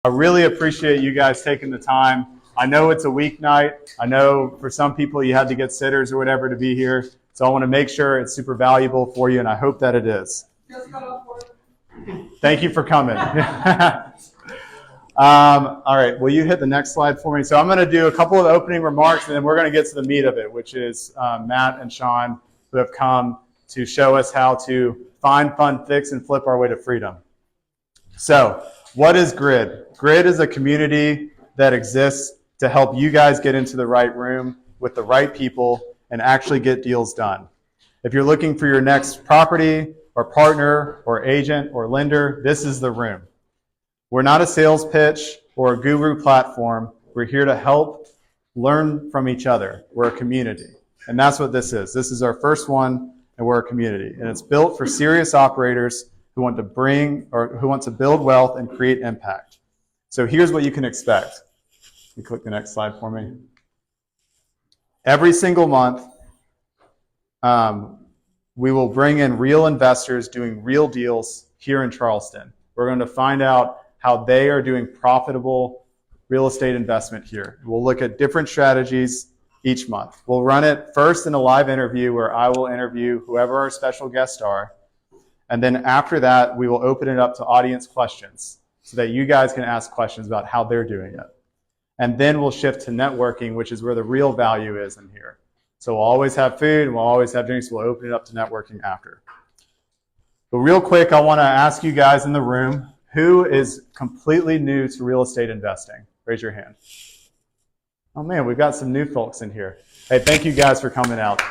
I really appreciate you guys taking the time. I know it's a weeknight. I know for some people you had to get sitters or whatever to be here. So I want to make sure it's super valuable for you, and I hope that it is. Thank you for coming. All right, will you hit the next slide for me? So I'm going to do a couple of opening remarks, and then we're going to get to the meat of it, which is Matt and Sean, who have come to show us how to find, fund, fix, and flip our way to freedom. So what is GRID? GRID is a community that exists to help you guys get into the right room with the right people and actually get deals done. If you're looking for your next property or partner or agent or lender, this is the room. We're not a sales pitch or a guru platform. We're here to help learn from each other. We're a community. And that's what this is. This is our first one, and we're a community. And it's built for serious operators who want to build wealth and create impact. So here's what you can expect. You click the next slide for me. Every single month, we will bring in real investors doing real deals here in Charleston. We're going to find out how they are doing profitable real estate investment here. We'll look at different strategies each month. We'll run it first in a live interview where I will interview whoever our special guests are. And then after that, we will open it up to audience questions so that you guys can ask questions about how they're doing it. And then we'll shift to networking, which is where the real value is in here. So we'll always have food and we'll always have drinks. We'll open it up to networking after. But real quick, I want to ask you guys in the room, who is completely new to real estate investing? Raise your hand. Oh man, we've got some new folks in here. Hey, thank you guys for coming out.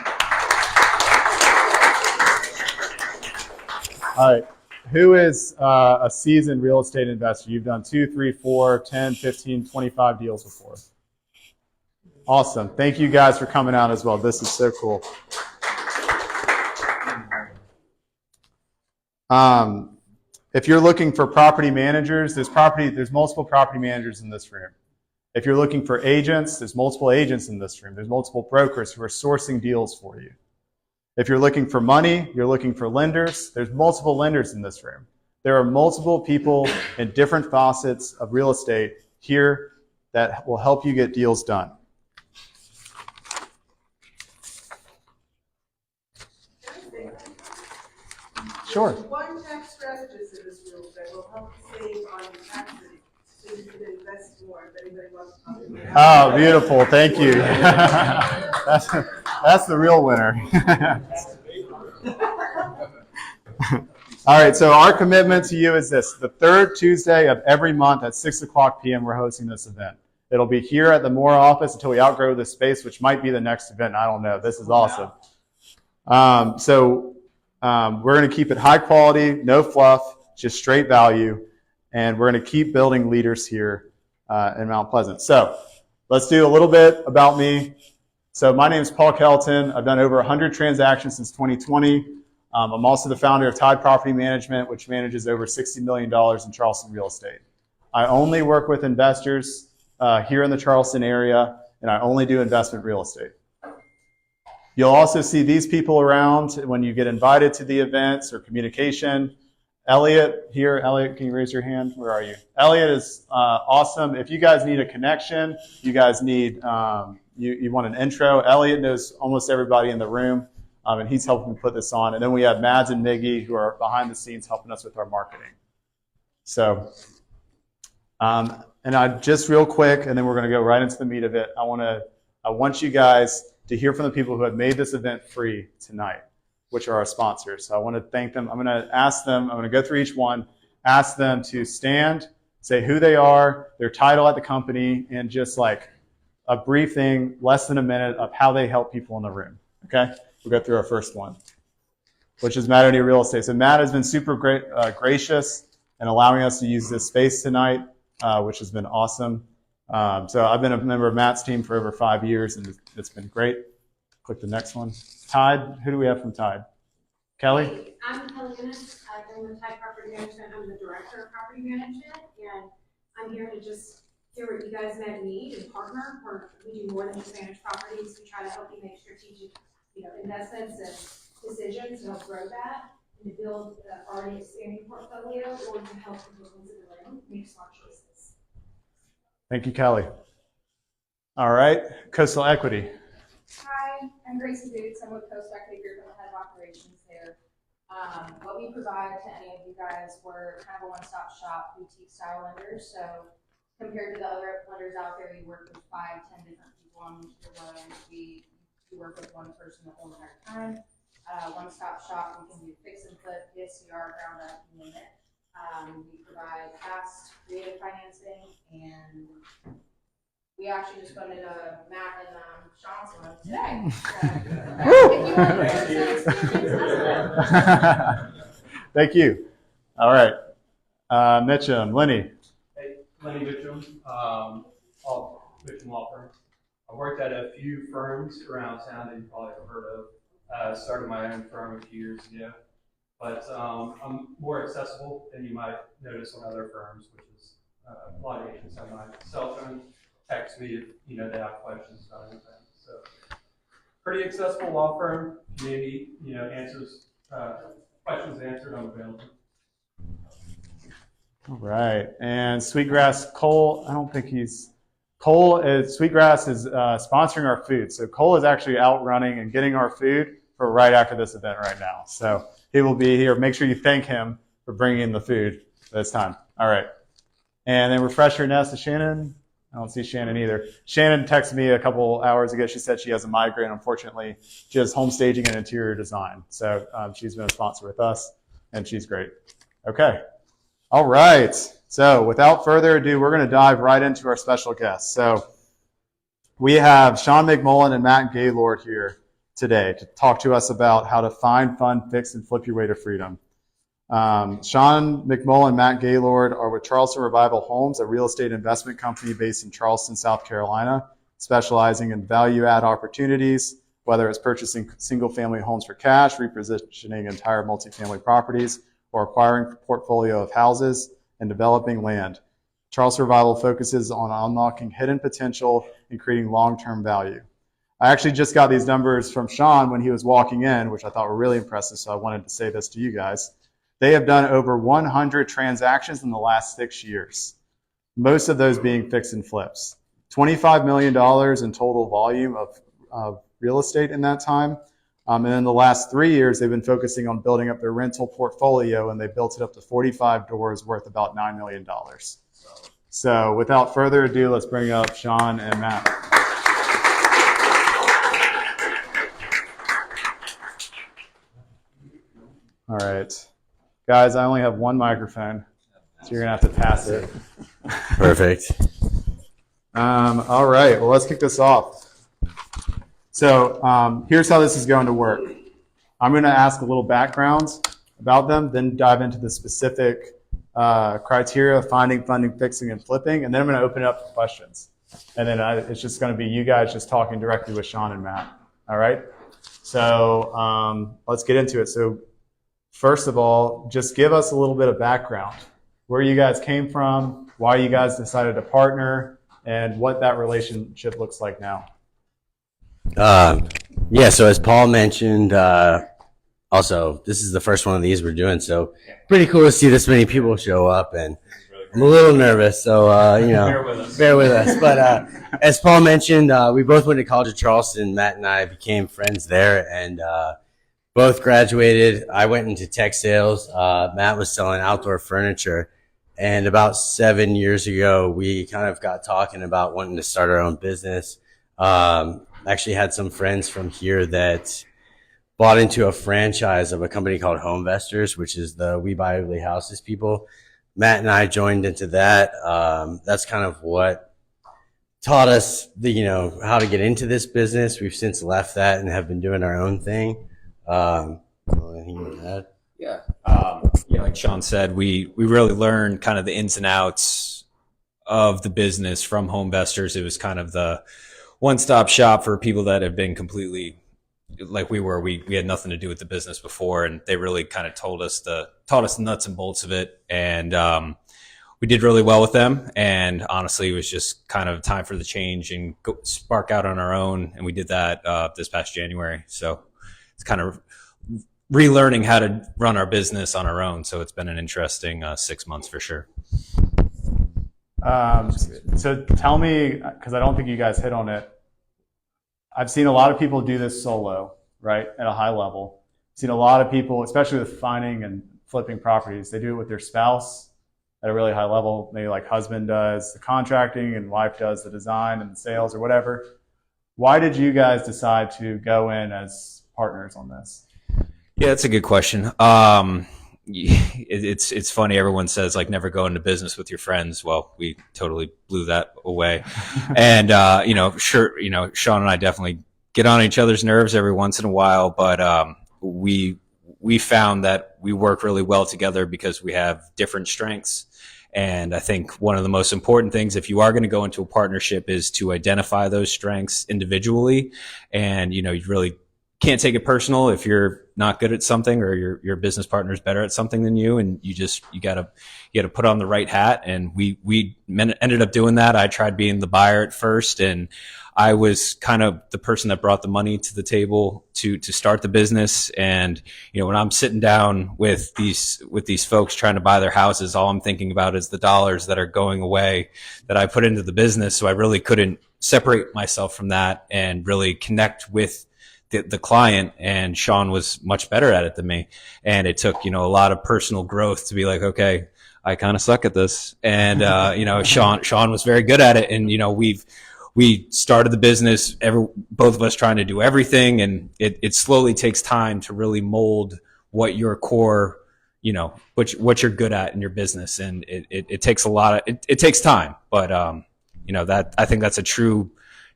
All right, who is a seasoned real estate investor? You've done 2, 3, 4, 10, 15, 25 deals before. Awesome. Thank you guys for coming out as well. This is so cool. If you're looking for property managers, there's multiple property managers in this room. If you're looking for agents, there's multiple agents in this room. There's multiple brokers who are sourcing deals for you. If you're looking for money, you're looking for lenders, there's multiple lenders in this room. There are multiple people in different facets of real estate here that will help you get deals done. Sure. One tax strategist in this room that will help you save on your taxes so you can invest more if anybody wants to come in. Oh, beautiful. Thank you. That's the real winner. All right, so our commitment to you is this. The third Tuesday of every month at 6 o'clock p.m., we're hosting this event. It'll be here at the Moore office until we outgrow this space, which might be the next event. I don't know. This is awesome. We're going to keep it high quality, no fluff, just straight value, and we're going to keep building leaders here in Mount Pleasant. So let's do a little bit about me. So my name is Paul Kelton. I've done over 100 transactions since 2020. I'm also the founder of Tide Property Management, which manages over $60 million in Charleston real estate. I only work with investors here in the Charleston area, and I only do investment real estate. You'll also see these people around when you get invited to the events or communication. Elliot here. Elliot, can you raise your hand? Where are you? Elliot is awesome. If you guys need a connection, you guys need, you want an intro, Elliot knows almost everybody in the room, and he's helping put this on. And then we have Mads and Miggy who are behind the scenes helping us with our marketing. So, and I just real quick, and then we're going to go right into the meat of it. I want you guys to hear from the people who have made this event free tonight, which are our sponsors. So I want to thank them. I'm going to go through each one, ask them to stand, say who they are, their title at the company, and just like a brief thing, less than a minute, of how they help people in the room. Okay? We'll go through our first one, which is Matt O'Neill Real Estate. So Matt has been super gracious in allowing us to use this space tonight, which has been awesome. So I've been a member of Matt's team for over 5 years, and it's been great. Click the next one. Tide, who do we have from Tide? Kelly? Hey, I'm Kelly Innes. I'm with Tide Property Management. I'm the Director of Property Management, and I'm here to just hear what you guys might need and partner. We do more than just manage properties. We try to help you make strategic, investments and decisions to help grow that and to build an already expanding portfolio, or to help people into the room make smart choices. Thank you, Kelly. All right, Coastal Equity. Hi, I'm Gracie Boots. I'm with Coast Equity Group. I'm the head of operations there. What we provide to any of you guys, we're kind of a one-stop shop boutique style lender. So compared to the other lenders out there, you work with 5, 10 different people on your loan. We work with one person the whole entire time. One-stop shop. We can do fix and flip, DSCR, ground up, you name it. We provide fast, creative financing, and we actually just funded Matt and Sean's one today. Thank you. All right. Mitchum, Lenny. Hey, Lenny Mitchum, Mitchum Law Firm. I worked at a few firms around town that you probably have heard of. Started my own firm a few years ago. But I'm more accessible than you might notice on other firms, which is a lot of agents have my cell phone. Text me if they have questions about anything. So pretty accessible law firm. Maybe answers questions answered. I'm available. All right, and Sweetgrass Cole. I don't think he's Sweetgrass is sponsoring our food. So Cole is actually out running and getting our food for right after this event right now. So he will be here. Make sure you thank him for bringing in the food this time. All right, and then Refresher Nest is Shannon. I don't see Shannon either. Shannon texted me a couple hours ago. She said she has a migraine. Unfortunately, she has home staging and interior design. So she's been a sponsor with us, and she's great. Okay. All right. So without further ado, we're going to dive right into our special guests. So we have Sean McMullen and Matt Gaylord here today to talk to us about how to find, fund, fix, and flip your way to freedom. Sean McMullen and Matt Gaylord are with Charleston Revival Homes, a real estate investment company based in Charleston, South Carolina, specializing in value-add opportunities, whether it's purchasing single-family homes for cash, repositioning entire multifamily properties, or acquiring a portfolio of houses and developing land. Charleston Revival focuses on unlocking hidden potential and creating long-term value. I actually just got these numbers from Sean when he was walking in, which I thought were really impressive, so I wanted to say this to you guys. They have done over 100 transactions in the last 6 years, most of those being fix and flips. $25 million in total volume of real estate in that time. And in the last 3 years, they've been focusing on building up their rental portfolio, and they built it up to 45 doors worth about $9 million. So without further ado, let's bring up Sean and Matt. All right. Guys, I only have one microphone, so you're going to have to pass it. Perfect. All right. Well, let's kick this off. So here's how this is going to work. I'm going to ask a little background about them, then dive into the specific criteria of finding, funding, fixing, and flipping, and then I'm going to open it up to questions. And then it's just going to be you guys just talking directly with Sean and Matt. All right? So let's get into it. So first of all, just give us a little bit of background. Where you guys came from, why you guys decided to partner, and what that relationship looks like now. Yeah, so as Paul mentioned, also, this is the first one of these we're doing, so pretty cool to see this many people show up, and I'm a little nervous, so, bear with us. But as Paul mentioned, we both went to college at Charleston. Matt and I became friends there, and both graduated. I went into tech sales. Matt was selling outdoor furniture. And about 7 years ago, we kind of got talking about wanting to start our own business. Actually had some friends from here that bought into a franchise of a company called Home Investors, which is the We Buy Ugly Houses people. Matt and I joined into that. That's kind of what taught us how to get into this business. We've since left that and have been doing our own thing. Anything you want to add? Yeah. Like Sean said, we really learned kind of the ins and outs of the business from Home Investors. It was kind of the one-stop shop for people that have been completely like we were. We had nothing to do with the business before, and they really kind of taught us the nuts and bolts of it. And we did really well with them. And honestly, it was just kind of time for the change and spark out on our own. And we did that this past January. So it's kind of relearning how to run our business on our own. So it's been an interesting 6 months for sure. So tell me, because I don't think you guys hit on it. I've seen a lot of people do this solo, right, at a high level. I've seen a lot of people, especially with finding and flipping properties, they do it with their spouse at a really high level. Maybe like husband does the contracting and wife does the design and the sales or whatever. Why did you guys decide to go in as partners on this? Yeah, that's a good question. It's funny. Everyone says like never go into business with your friends. Well, we totally blew that away. And sure, Sean and I definitely get on each other's nerves every once in a while, but we found that we work really well together because we have different strengths. And I think one of the most important things, if you are going to go into a partnership, is to identify those strengths individually. And, you really can't take it personal if you're not good at something or your business partner is better at something than you. And you gotta put on the right hat. And we ended up doing that. I tried being the buyer at first, and I was kind of the person that brought the money to the table to start the business. And, when I'm sitting down with these folks trying to buy their houses, all I'm thinking about is the dollars that are going away that I put into the business. So I really couldn't separate myself from that and really connect with the client. And Sean was much better at it than me. And it took, a lot of personal growth to be like, okay, I kind of suck at this. And, Sean was very good at it. And, we started the business, both of us trying to do everything, and it slowly takes time to really mold what your core, what you're good at in your business, and it takes a lot of it takes time, but that I think that's a true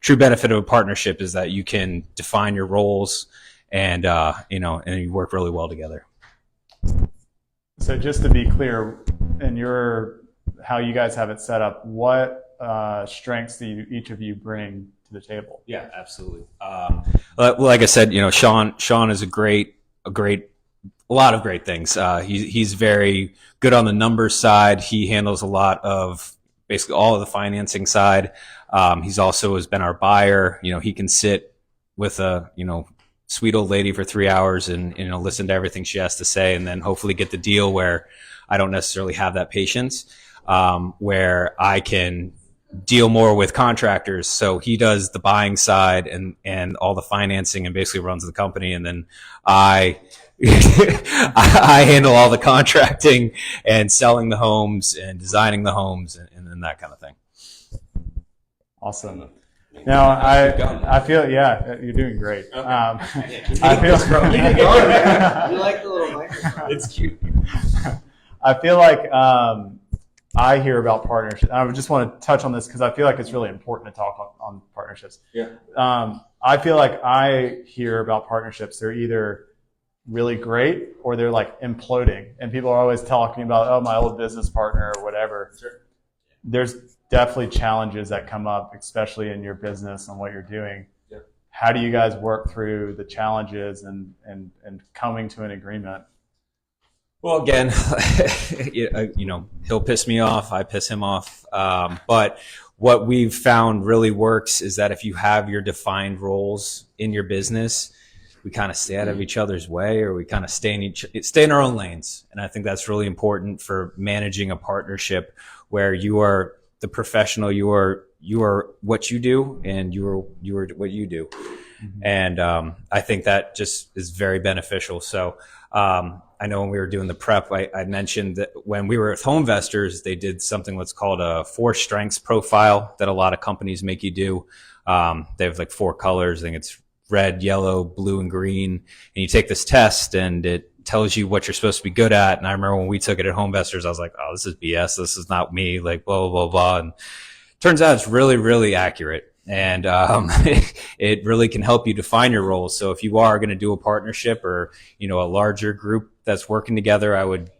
benefit of a partnership, is that you can define your roles and and you work really well together. So just to be clear, in how you guys have it set up, what strengths do each of you bring to the table? Yeah, absolutely. Like I said, Sean is a lot of great things. He's very good on the numbers side. He handles a lot of basically all of the financing side. He's also has been our buyer. He can sit with a sweet old lady for 3 hours and listen to everything she has to say, and then hopefully get the deal where I don't necessarily have that patience. Where I can deal more with contractors. So he does the buying side and all the financing and basically runs the company. And then I handle all the contracting and selling the homes and designing the homes and that kind of thing. Awesome. Now I feel, yeah, you're doing great. I feel You like the little microphone. It's cute. I feel like I hear about partnerships. I just want to touch on this because I feel like it's really important to talk on partnerships. Yeah. I feel like I hear about partnerships. They're either really great or they're like imploding. And people are always talking about, oh, my old business partner or whatever. Sure. There's definitely challenges that come up, especially in your business and what you're doing. Yeah. How do you guys work through the challenges and coming to an agreement? Well, again, he'll piss me off. I piss him off. But what we've found really works is that if you have your defined roles in your business, we kind of stay out of each other's way, or we kind of stay in our own lanes. And I think that's really important for managing a partnership where you are the professional, you are what you do, and you are what you do. Mm-hmm. And I think that just is very beneficial. So I know when we were doing the prep, I mentioned that when we were with Home Investors, they did something that's called a 4 strengths profile that a lot of companies make you do. They have like 4 colors. I think it's red, yellow, blue, and green. And you take this test and it tells you what you're supposed to be good at. And I remember when we took it at Home Investors, I was like, oh, this is BS. This is not me, like blah, blah, blah, blah. And turns out it's really, really accurate. And it really can help you define your roles. So if you are going to do a partnership or, a larger group that's working together, I would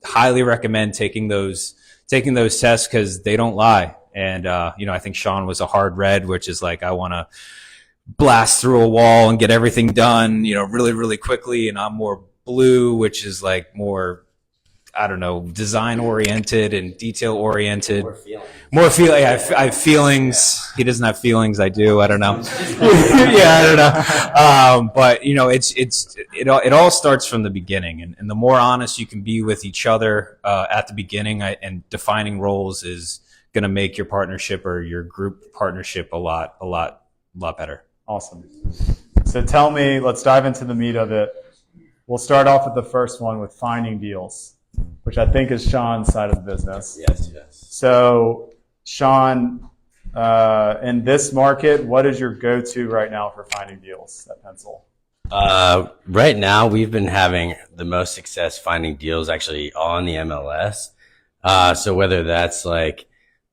highly recommend taking those tests because they don't lie. And, I think Sean was a hard red, which is like, I want to blast through a wall and get everything done, really, really quickly. And I'm more blue, which is like more, I don't know, design oriented and detail oriented. More feeling. I have feelings. He doesn't have feelings. I do. I don't know. Yeah, I don't know. But it all starts from the beginning, and the more honest you can be with each other at the beginning, and defining roles is going to make your partnership or your group partnership a lot better. Awesome. So tell me, let's dive into the meat of it. We'll start off with the first one with finding deals, which I think is Sean's side of the business. Yes. So Sean, in this market, what is your go-to right now for finding deals at Pencil? Right now, we've been having the most success finding deals actually on the MLS. So whether that's like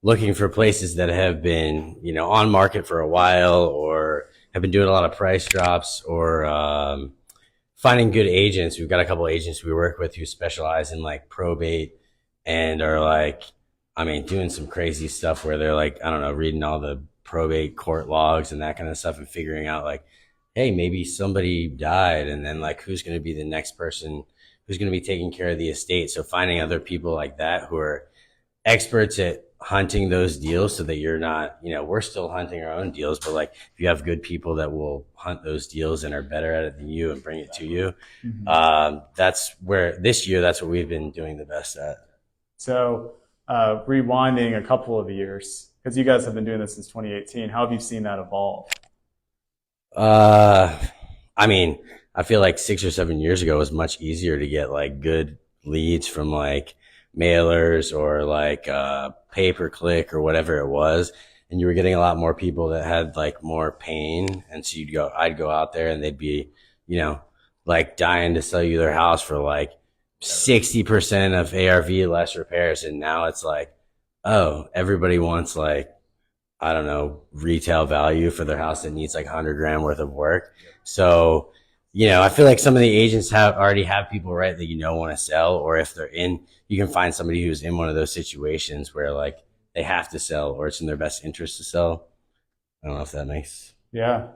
looking for places that have been, on market for a while or have been doing a lot of price drops, or finding good agents. We've got a couple of agents we work with who specialize in like probate and are like, doing some crazy stuff where they're like, I don't know, reading all the probate court logs and that kind of stuff and figuring out like, hey, maybe somebody died, and then like who's going to be the next person who's going to be taking care of the estate. So finding other people like that who are experts at hunting those deals, so that you're not, we're still hunting our own deals, but like if you have good people that will hunt those deals and are better at it than you and bring it to you, that's where this year, that's what we've been doing the best at. So rewinding a couple of years, because you guys have been doing this since 2018, how have you seen that evolve? I feel like 6 or 7 years ago it was much easier to get like good leads from like mailers or like pay-per-click or whatever it was, and you were getting a lot more people that had like more pain, and so I'd go out there and they'd be, like dying to sell you their house for like 60% of ARV less repairs, and now it's like, oh, everybody wants like, I don't know, retail value for their house that needs like 100 grand worth of work. So, I feel like some of the agents already have people, right, that want to sell, or if they're in, you can find somebody who's in one of those situations where like they have to sell or it's in their best interest to sell. I don't know if that makes. Yeah.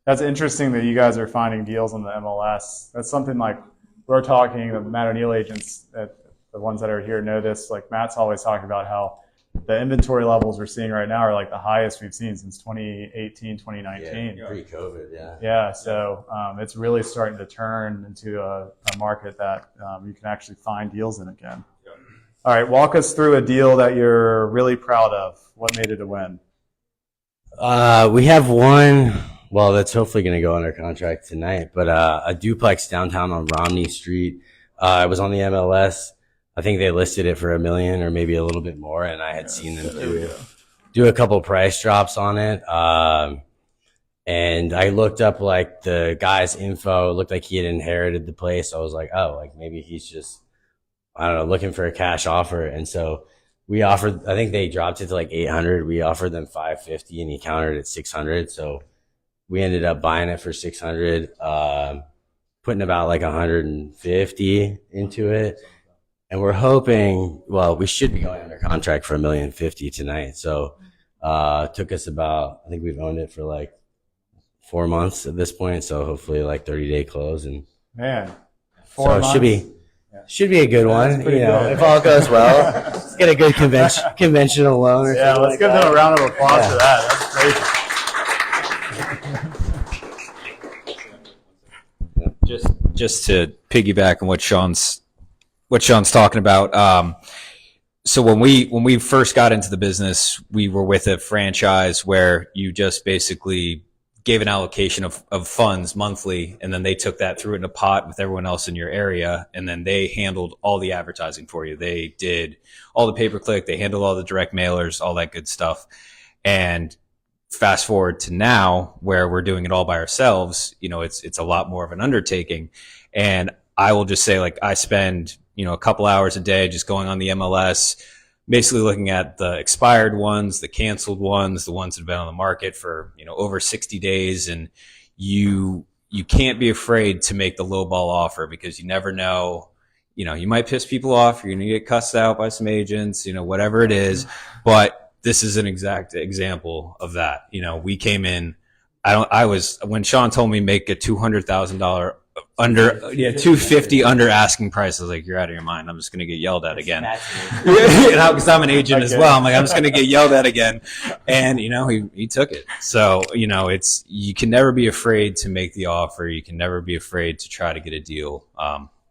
That's interesting that you guys are finding deals on the MLS. That's something like we're talking, the Matt O'Neill agents, the ones that are here know this, like Matt's always talking about how the inventory levels we're seeing right now are like the highest we've seen since 2018, 2019. Yeah, pre-COVID, yeah. Yeah, so it's really starting to turn into a market that you can actually find deals in again. Yep. All right, walk us through a deal that you're really proud of. What made it a win? We have one, well, that's hopefully going to go under contract tonight, but a duplex downtown on Romney Street. It was on the MLS. I think they listed it for $1 million or maybe a little bit more, and I had seen them do a couple price drops on it. And I looked up like the guy's info. It looked like he had inherited the place. I was like, oh, like maybe he's just, I don't know, looking for a cash offer. And so we offered, I think they dropped it to like 800. We offered them 550 and he countered at 600. So we ended up buying it for 600, putting about like 150 into it. And we're hoping, well, we should be going under contract for $1.05 million tonight. So it took us about, I think we've owned it for like 4 months at this point. So hopefully like 30-day close. And man, 4 months. Should be a good one. Good. If all goes well, let's get a good conventional loan. Or yeah, let's give them a round of applause for that. That's crazy. Just to piggyback on what Sean's talking about. So when we first got into the business, we were with a franchise where you just basically gave an allocation of funds monthly, and then they took that, threw it in a pot with everyone else in your area, and then they handled all the advertising for you. They did all the pay-per-click, they handled all the direct mailers, all that good stuff. And fast forward to now where we're doing it all by ourselves, it's a lot more of an undertaking. And I will just say, like, I spend a couple hours a day just going on the MLS, basically looking at the expired ones, the canceled ones, the ones that have been on the market for, over 60 days. And you can't be afraid to make the lowball offer, because you never know, you might piss people off. You're going to get cussed out by some agents, whatever it is. But this is an exact example of that. We came in, when Sean told me make a $200,000 under 250 under asking price, I was like, you're out of your mind. I'm just going to get yelled at again. Because I'm an agent as well. I'm like, I'm just going to get yelled at again. And he took it. So you can never be afraid to make the offer. You can never be afraid to try to get a deal.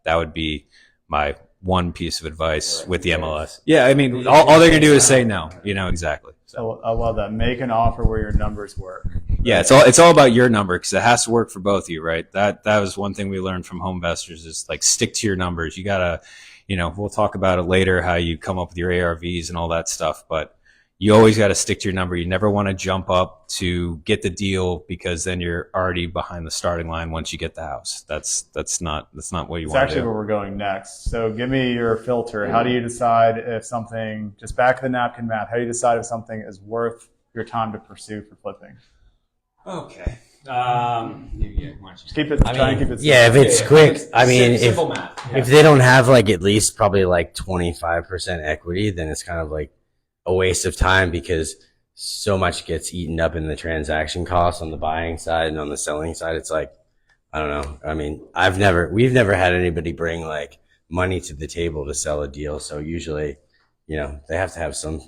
That would be my one piece of advice with the MLS. Yeah, I mean, all they're gonna do is say no. Exactly. So I love that. Make an offer where your numbers work. yeah, it's all about your number because it has to work for both of you, right? That was one thing we learned from home investors is like stick to your numbers. You gotta, we'll talk about it later how you come up with your ARVs and all that stuff, but you always got to stick to your number. You never want to jump up to get the deal because then you're already behind the starting line once you get the house. That's not what you It's want to actually do. where we're going next. So give me your filter. How do you decide if something, just back of the napkin math, how do you decide if something is worth your time to pursue for flipping? Okay. Just keep it, try and keep it simple. Yeah, if it's quick, I mean, simple math. if they don't have like at least probably like 25% equity, then it's kind of like a waste of time because so much gets eaten up in the transaction costs on the buying side and on the selling side. It's like, I don't know. I mean, we've never had anybody bring like money to the table to sell a deal. So usually, they have to have some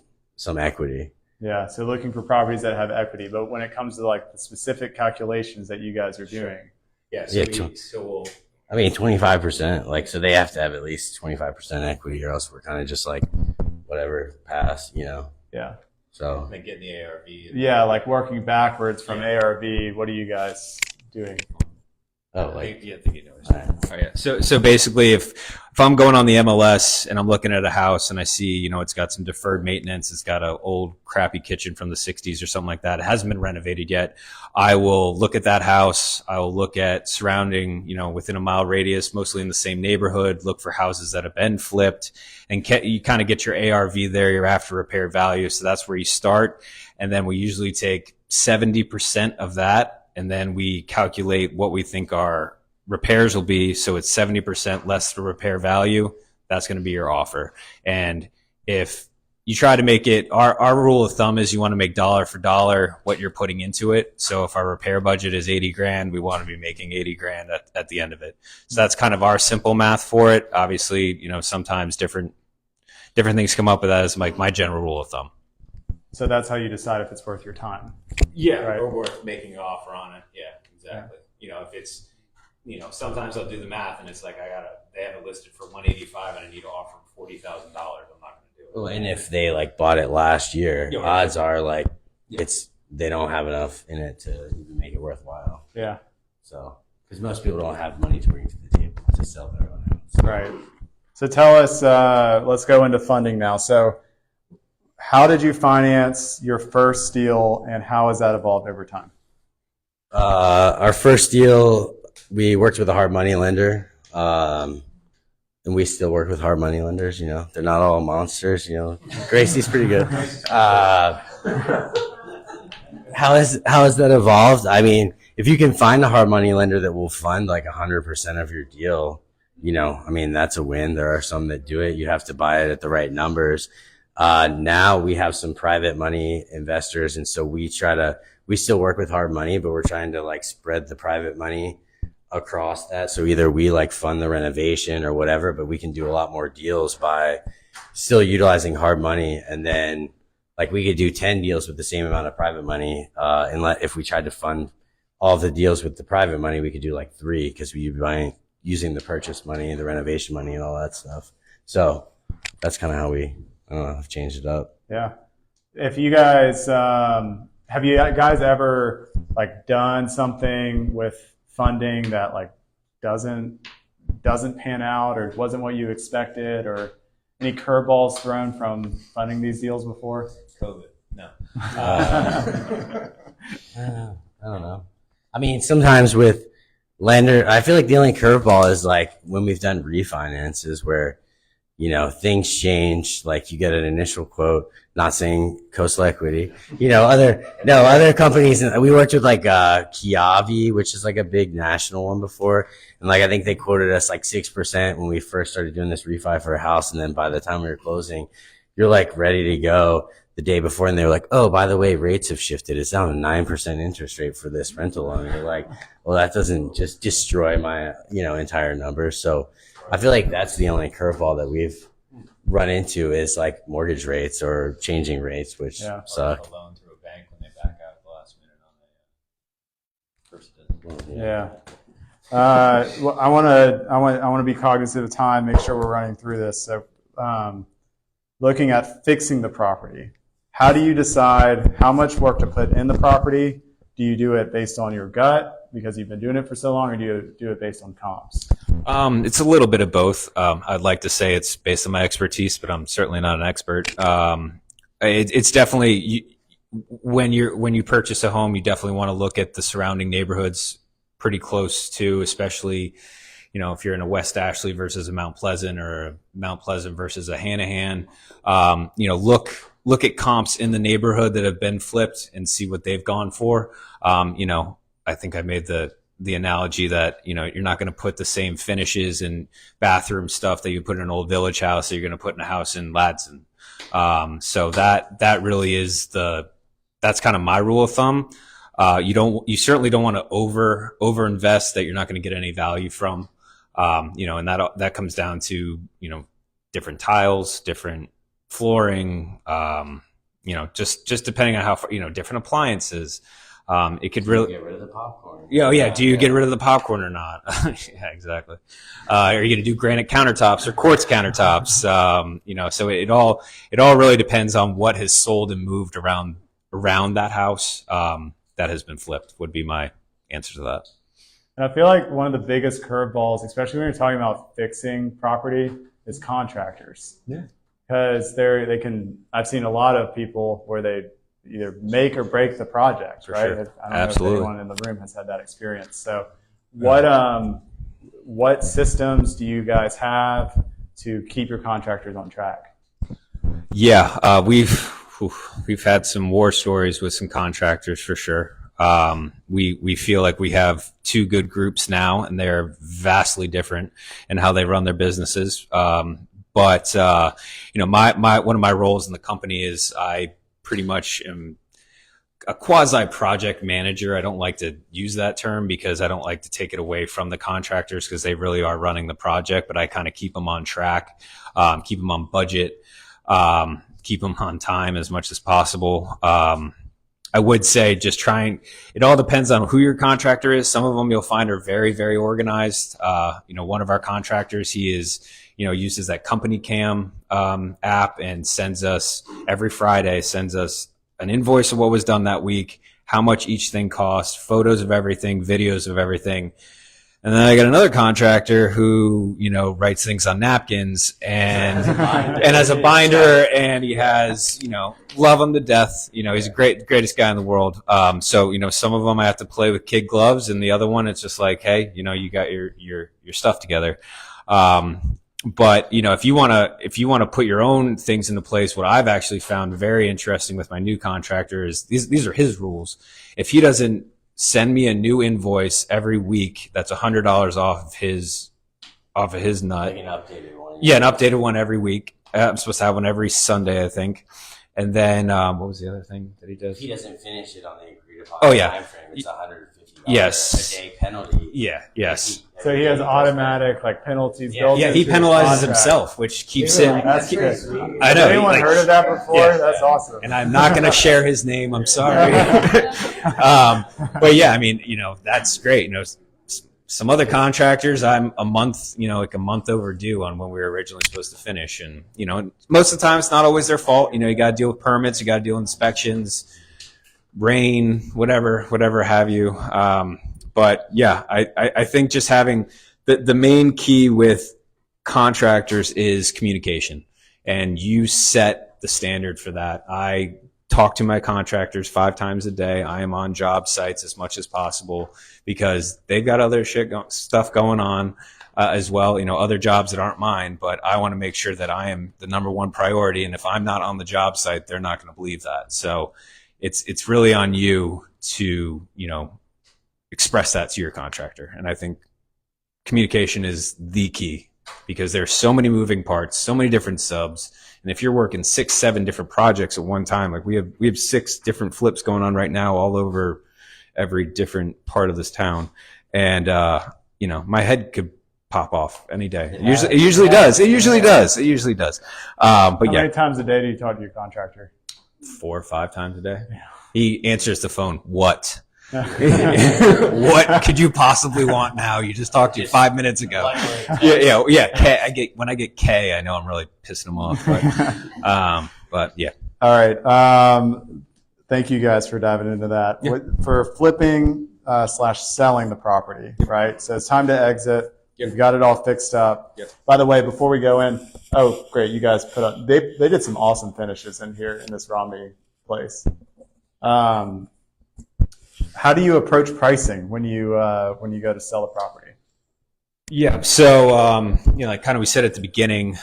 equity. Yeah, so looking for properties that have equity, but when it comes to like the specific calculations that you guys are doing, Yeah. Yeah, we'll. I mean, 25%, like, so they have to have at least 25% equity or else we're kind of just like, whatever, pass, yeah. So, Then getting the ARV. Yeah, like working backwards from ARV, what are you guys doing? oh, like, I think you know. Oh, yeah. So basically, if I'm going on the MLS and I'm looking at a house and I see, it's got some deferred maintenance, it's got an old crappy kitchen from the 60s or something like that, it hasn't been renovated yet, I will look at that house. I will look at surrounding, within a mile radius, mostly in the same neighborhood, look for houses that have been flipped, and you kind of get your ARV there, your after repair value. So that's where you start. And then we usually take 70% of that, and then we calculate what we think our repairs will be. So it's 70% less the repair value. That's going to be your offer. And if you try to make it, our rule of thumb is you want to make dollar for dollar what you're putting into it. So if our repair budget is 80 grand, we want to be making 80 grand at the end of it. So that's kind of our simple math for it. Obviously, sometimes different things come up with that as my general rule of thumb. So that's how you decide if it's worth your time. Yeah, Right. or worth making an offer on it. Yeah, exactly. If it's, sometimes I'll do the math and it's like they have it listed for 185 and I need to offer $40,000. I'm not going to do it. well, and if they like bought it last year, Yeah. odds are like, Yeah. they don't have enough in it to even make it worthwhile. Yeah, So, because most people don't have money to bring to the table to sell their own house. right. So tell us, let's go into funding now. So how did you finance your first deal and how has that evolved over time? Our first deal, we worked with a hard money lender. And we still work with hard money lenders, they're not all monsters, Gracie's pretty good. How has that evolved? I mean, if you can find a hard money lender that will fund like 100% of your deal, that's a win. There are some that do it. You have to buy it at the right numbers. Now we have some private money investors. And so we still work with hard money, but we're trying to like spread the private money across that. So either we like fund the renovation or whatever, but we can do a lot more deals by still utilizing hard money. And then like we could do 10 deals with the same amount of private money. And if we tried to fund all the deals with the private money, we could do like 3 because we'd be using the purchase money, the renovation money and all that stuff. So that's kind of how we, have changed it up. Yeah. If you guys, have you guys ever like done something with funding that like doesn't pan out or wasn't what you expected, or any curveballs thrown from funding these deals before? COVID. No. I don't know. I mean, sometimes with lender, I feel like the only curveball is like when we've done refinances where, things change. Like you get an initial quote, not saying Coastal Equity, other companies. And we worked with like, Kiavi, which is like a big national one before. And like, I think they quoted us like 6% when we first started doing this refi for a house. And then by the time we were closing, you're like ready to go the day before. And they were like, oh, by the way, rates have shifted. It's down to 9% interest rate for this rental loan. And you're like, well, that doesn't just destroy my, entire number. So I feel like that's the only curveball that we've run into is like mortgage rates or changing rates, which suck. A loan through a bank when they back out at the last minute on the first. Yeah. Well, I want to be cognizant of time, make sure we're running through this. So, looking at fixing the property, how do you decide how much work to put in the property? Do you do it based on your gut because you've been doing it for so long, or do you do it based on comps? It's a little bit of both. I'd like to say it's based on my expertise, but I'm certainly not an expert. It's definitely when you purchase a home, you definitely want to look at the surrounding neighborhoods pretty close to, especially, if you're in a West Ashley versus a Mount Pleasant, or a Mount Pleasant versus a Hanahan. Look at comps in the neighborhood that have been flipped and see what they've gone for. I think I made the analogy that, you're not going to put the same finishes and bathroom stuff that you put in an old village house that you're going to put in a house in Ladson. So that really is that's kind of my rule of thumb. You certainly don't want to over invest that you're not going to get any value from. And that comes down to, different tiles, different flooring, just depending on how far, different appliances. It could really get rid of the popcorn. Yeah. Do you get rid of the popcorn or not? Yeah, exactly. Are you going to do granite countertops or quartz countertops? So it all really depends on what has sold and moved around that house, that has been flipped, would be my answer to that. And I feel like one of the biggest curveballs, especially when you're talking about fixing property, is contractors. Yeah. Because I've seen a lot of people where they either make or break the project, right? Sure. I don't Absolutely. know if anyone in the room has had that experience. So what systems do you guys have to keep your contractors on track? Yeah, we've had some war stories with some contractors for sure. We feel like we have two good groups now, and they're vastly different in how they run their businesses. But one of my roles in the company is I pretty much am a quasi project manager. I don't like to use that term because I don't like to take it away from the contractors, because they really are running the project, but I kind of keep them on track, keep them on budget, keep them on time as much as possible. I would say it all depends on who your contractor is. Some of them you'll find are very, very organized. One of our contractors, he uses that Company Cam app, and every Friday sends us an invoice of what was done that week, how much each thing cost, photos of everything, videos of everything. And then I got another contractor who, writes things on napkins and has a binder, and he has, love him to death. He's the greatest guy in the world. So some of them I have to play with kid gloves, and the other one, it's just like, hey, you got your stuff together. But if you want to put your own things into place, what I've actually found very interesting with my new contractor is these are his rules. If he doesn't send me a new invoice every week, that's $100 off of his nut. Like an updated one. Yeah, an updated one every week. I'm supposed to have one every Sunday, I think. And then what was the other thing that he does? If he doesn't finish it on the agreed upon time frame, it's $150 Yes. a day penalty. Yeah. Yes. So he has automatic penalties built Yeah, into he his penalizes contract. himself, which keeps him. That's good. I know. Has anyone heard of that before? Yeah. That's awesome. And I'm not going to share his name. I'm sorry. But yeah, that's great. Some other contractors, I'm a month overdue on when we were originally supposed to finish. And, most of the time it's not always their fault. You got to deal with permits, you got to deal with inspections, rain, whatever have you. But yeah, I think just having the main key with contractors is communication, and you set the standard for that. I talk to my contractors 5 times a day. I am on job sites as much as possible because they've got other stuff going on as well, other jobs that aren't mine, but I want to make sure that I am the number one priority. And if I'm not on the job site, they're not going to believe that. So it's really on you to, express that to your contractor. And I think communication is the key, because there's so many moving parts, so many different subs. And if you're working 6-7 different projects at one time, like we have 6 different flips going on right now all over every different part of this town. And, my head could pop off any day. It usually does. But How yeah. many times a day do you talk to your contractor? 4 or 5 times a day. He answers the phone. What? What could you possibly want now? You just talked to you 5 minutes ago. Yeah. K, when I get K, I know I'm really pissing them off. But yeah. All right. Thank you guys for diving into that. Yeah. For flipping / selling the property, right? So it's time to exit. Yep. We've got it all fixed up. Yep. By the way, before we go in, oh great, you guys put up. They did some awesome finishes in here in this Romney place. How do you approach pricing when you go to sell a property? Yeah. So, like kind of we said at the beginning,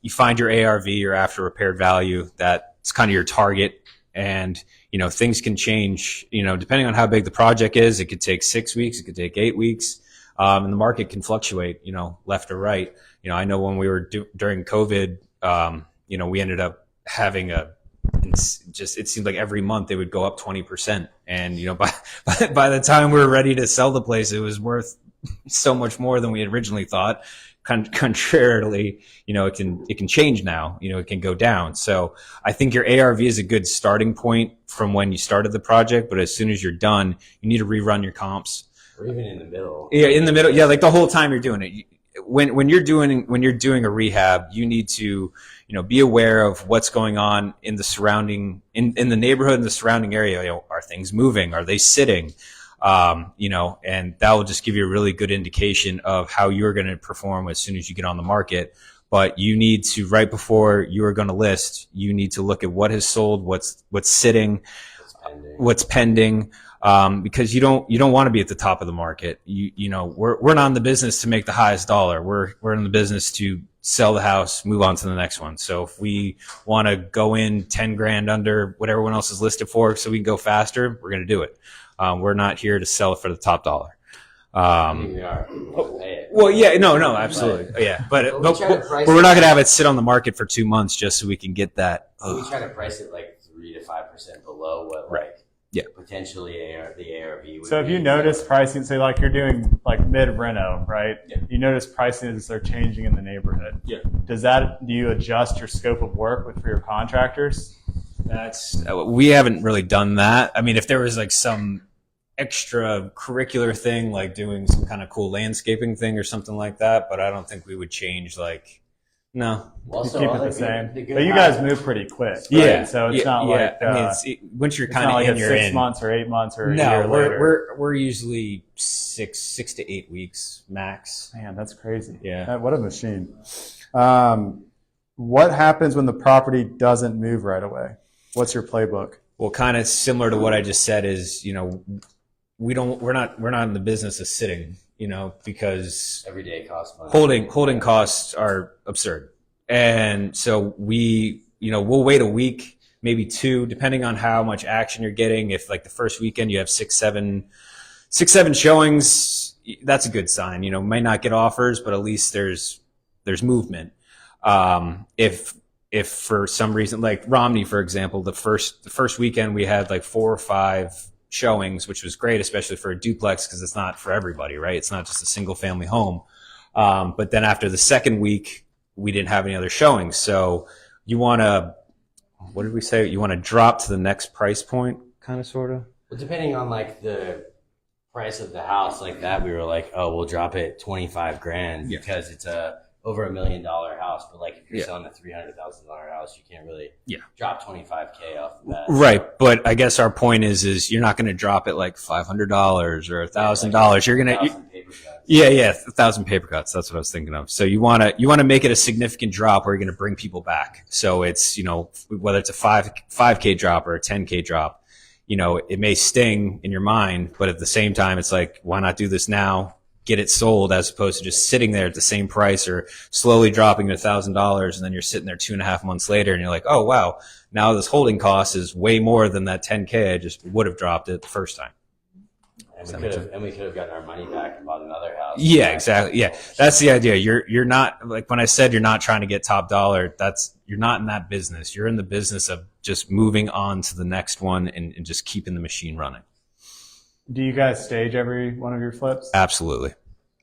you find your ARV, your after repaired value. That's kind of your target. And, things can change, depending on how big the project is. It could take 6 weeks. It could take 8 weeks. And the market can fluctuate, left or right. I know when we were during COVID, we ended up having it seemed like every month it would go up 20%. And, by the time we were ready to sell the place, it was worth so much more than we had originally thought. Contrarily, it can change now, it can go down. So I think your ARV is a good starting point from when you started the project. But as soon as you're done, you need to rerun your comps. Or even in the middle. Yeah, in the middle. Yeah, like the whole time you're doing it. When you're doing a rehab, you need to, be aware of what's going on in the surrounding, in the neighborhood and the surrounding area. Are things moving? Are they sitting? And that will just give you a really good indication of how you're going to perform as soon as you get on the market. But you need to, right before you are going to list, you need to look at what has sold, what's sitting, what's pending. Because you don't want to be at the top of the market. We're not in the business to make the highest dollar. We're in the business to sell the house, move on to the next one. So if we want to go in 10 grand under what everyone else is listed for, so we can go faster, we're going to do it. We're not here to sell it for the top dollar. We are. Well, yeah, no, absolutely. Yeah. But we're not going to have it sit on the market for 2 months just so we can get that. We try to price it like 3 to 5% below what potentially the ARV would So if be. you notice pricing, say like you're doing like mid-reno, right? Yeah. You notice prices are changing in the neighborhood. Yeah. Do you adjust your scope of work for your contractors? We haven't really done that. I mean, if there was like some extra curricular thing, like doing some kind of cool landscaping thing or something like that, but I don't think we would change no. Well, You so keep all it the the same. good- the But you good guys house- move pretty quick. Right? Yeah. So it's not like I mean, once you're it's kind not of like in, it's you're 6 in. months or 8 months or a No, year later. we're usually six to 8 weeks max. Man, that's crazy. Yeah. What a machine. What happens when the property doesn't move right away? What's your playbook? Well, kind of similar to what I just said is, we're not in the business of sitting, because Every day costs money. holding costs are absurd. And so we'll wait a week, maybe 2, depending on how much action you're getting. If like the first weekend you have 6-7 showings, that's a good sign. Might not get offers, but at least there's movement. If for some reason, like Romney, for example, the first weekend we had like 4 or 5 showings, which was great, especially for a duplex, because it's not for everybody, right? It's not just a single family home. But then after the second week, we didn't have any other showings. So you want to, what did we say? You want to drop to the next price point, kind of, sort of? Well, depending on like the price of the house, like that, we were like, oh, we'll drop it 25 grand because it's over $1 million house. But like if you're selling a $300,000 house, you can't really drop 25K off the bat. Right. But I guess our point is you're not going to drop it like $500 or $1,000. You're going to, 1,000 paper cuts. That's what I was thinking of. So you want to make it a significant drop where you're going to bring people back. So it's, whether it's a 5K drop or a 10K drop, it may sting in your mind, but at the same time, it's like, why not do this now? Get it sold, as opposed to just sitting there at the same price or slowly dropping to $1,000. And then you're sitting there 2.5 months later and you're like, oh, wow, now this holding cost is way more than that 10K I just would have dropped it the first time. And we could have gotten our money back and bought another house. Yeah, exactly. Yeah, that's the idea. You're not, like when I said you're not trying to get top dollar, you're not in that business. You're in the business of just moving on to the next one and just keeping the machine running. Do you guys stage every one of your flips? Absolutely,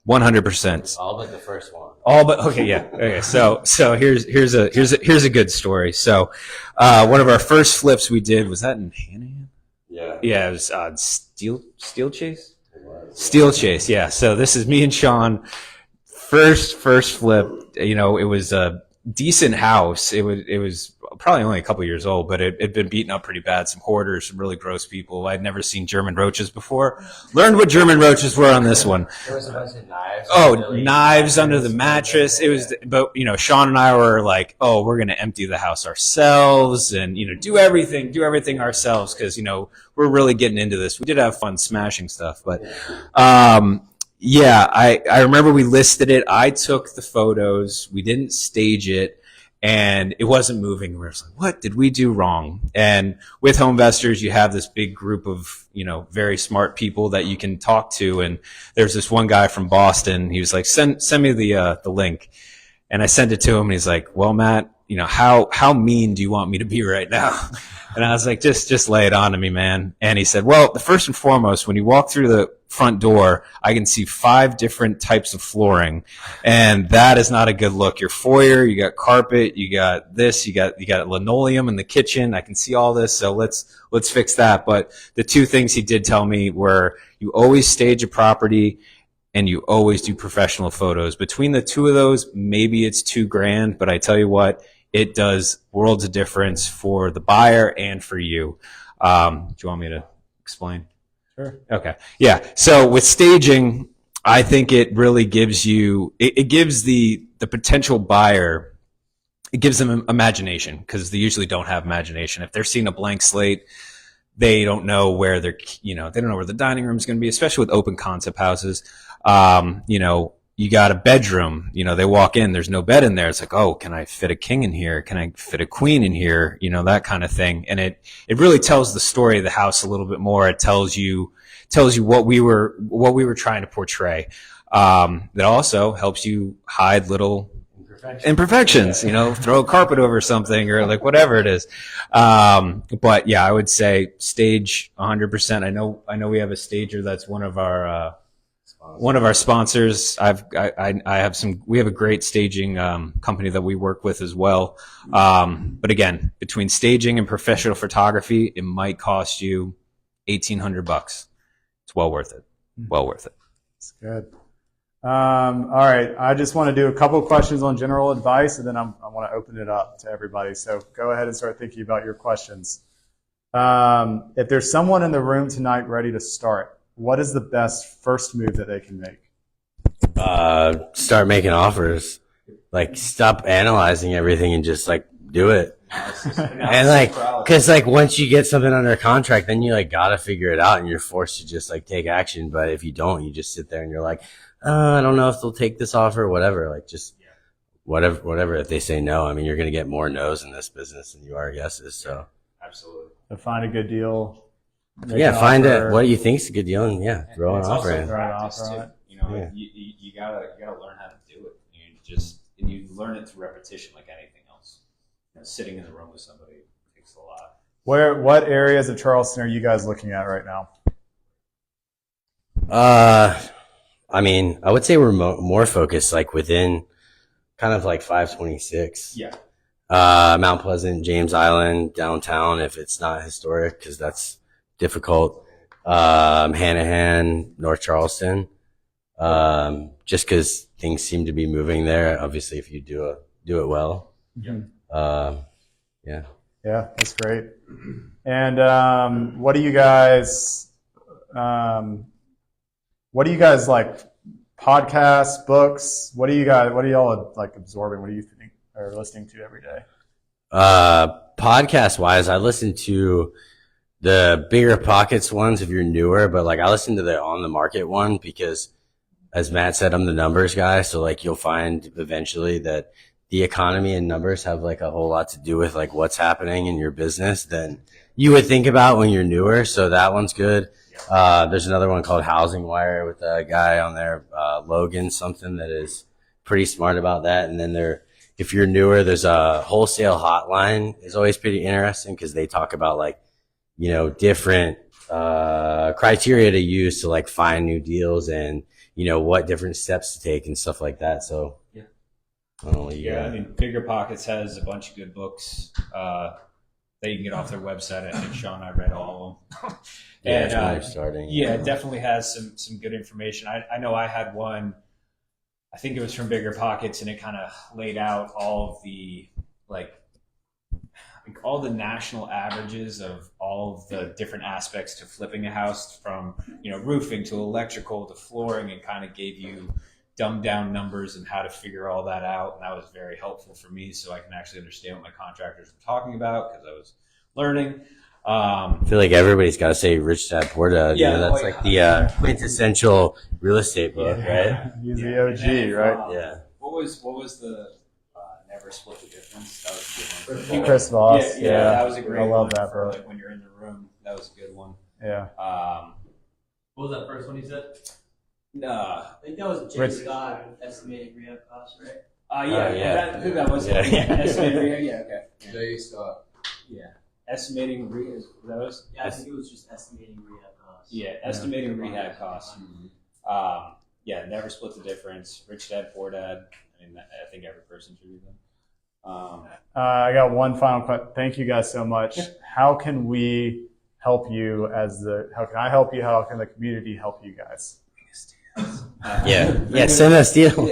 100%. All but the first one. All but okay, yeah. Okay, so here's a good story. So one of our first flips we did, was that in Hanahan? Yeah. Yeah, it was Steel Chase? Steel Chase, yeah. So this is me and Sean. First flip. You know, it was a decent house. It was probably only a couple years old, but it had been beaten up pretty bad. Some hoarders, some really gross people. I'd never seen German roaches before. Learned what German roaches were on this one. There was a bunch of knives. Oh, knives under the mattress. It was, but you know, Sean and I were like, oh, we're going to empty the house ourselves and, you know, do everything ourselves. Cause, you know, we're really getting into this. We did have fun smashing stuff, but, yeah, I remember we listed it. I took the photos. We didn't stage it. And it wasn't moving. We were just like, what did we do wrong? And with home investors, you have this big group of, you know, very smart people that you can talk to. And there's this one guy from Boston. He was like, send me the link. And I sent it to him and he's like, well, Matt, you know, how mean do you want me to be right now? And I was like, just lay it on to me, man. And he said, well, the first and foremost, when you walk through the front door, I can see 5 different types of flooring, and that is not a good look. Your foyer, you got carpet, you got this, you got linoleum in the kitchen. I can see all this, so let's fix that. But the 2 things he did tell me were you always stage a property and you always do professional photos. Between the 2 of those, maybe it's $2,000, but I tell you what, it does worlds of difference for the buyer and for you. Do you want me to explain? Sure. Okay. Yeah. So with staging, I think it really gives you, it gives the potential buyer, it gives them imagination, because they usually don't have imagination. If they're seeing a blank slate, they don't know where they don't know where the dining room is going to be, especially with open concept houses. You know, you got a bedroom, you know, they walk in, there's no bed in there. It's like, oh, can I fit a king in here? Can I fit a queen in here? You know, that kind of thing. And it really tells the story of the house a little bit more. It tells you what we were trying to portray. That also helps you hide little imperfections, you know, throw a carpet over something or like whatever it is. But yeah, I would say stage 100%. I know we have a stager that's one of our sponsors. We have a great staging company that we work with as well. But again, between staging and professional photography, it might cost you $1,800. It's well worth it. Well worth it. That's good. All right. I just want to do a couple of questions on general advice, and then I want to open it up to everybody. So go ahead and start thinking about your questions. If there's someone in the room tonight ready to start, what is the best first move that they can make? Start making offers. Like, stop analyzing everything and just like do it. And like, cause like once you get something under contract, then you like gotta figure it out and you're forced to just like take action. But if you don't, you just sit there and you're like, I don't know if they'll take this offer or whatever. Like just whatever. If they say no, I mean, you're gonna get more no's in this business than you are yeses. So Absolutely. So find a good deal. yeah, find it. What do you think's a good deal, and yeah, throw an offer in. Throw an offer on it. You know, Yeah. you gotta learn how to do it. You learn it through repetition, like anything else. You know, sitting in the room with somebody takes a lot. What areas of Charleston are you guys looking at right now? I mean, I would say we're more focused like within kind of like 526. Yeah. Mount Pleasant, James Island, downtown, if it's not historic, because that's difficult. Hanahan, North Charleston. Just because things seem to be moving there. Obviously, if you do it well. Yeah. Yeah. Yeah, that's great. And what do you guys like? Podcasts, books? What are y'all like absorbing? What do you think or listening to every day? Podcast wise, I listen to the Bigger Pockets ones if you're newer, but like I listen to the On the Market one because, as Matt said, I'm the numbers guy. So like you'll find eventually that the economy and numbers have like a whole lot to do with like what's happening in your business than you would think about when you're newer. So that one's good. There's another one called Housing Wire with a guy on there, Logan something, that is pretty smart about that. And then if you're newer, there's a Wholesale Hotline is always pretty interesting because they talk about like, you know, different criteria to use to like find new deals and, you know, what different steps to take and stuff like that. So Yeah. I don't know what you Yeah, got. I mean, Bigger Pockets has a bunch of good books. that you can get off their website. I think Sean and I read all of them. Yeah, it's when you're starting. Yeah, it definitely has some good information. I know I had one, I think it was from Bigger Pockets, and it kind of laid out all of the, like all the national averages of all of the different aspects to flipping a house, from, you know, roofing to electrical to flooring, and kind of gave you dumbed down numbers and how to figure all that out. And that was very helpful for me, so I can actually understand what my contractors were talking about, because I was learning. I feel like everybody's got to say Rich Dad Poor Dad. Yeah, You know, that's like the quintessential real estate book, right? He's the And OG, then, right? Yeah. What was the never split the difference? That was a good one. Chris Voss. Yeah, that was a great I love one that, for, bro. like, when you're in the room. That was a good one. Yeah. What was that first one you said? Nah. I think that was Jay Rich- Scott estimating rehab costs, right? Yeah. I think that was Yeah. estimating rehab. Yeah, okay. Jay Scott. Yeah. Estimating rehab. That was. Yeah, I think it was just estimating rehab costs. Yeah, estimating rehab costs. Yeah, never split the difference. Rich Dad, Poor Dad. I mean, I think every person should read them. I got one final question. Thank you guys so much. How can we help you how can I help you? How can the community help you guys? Yeah. Send us deals.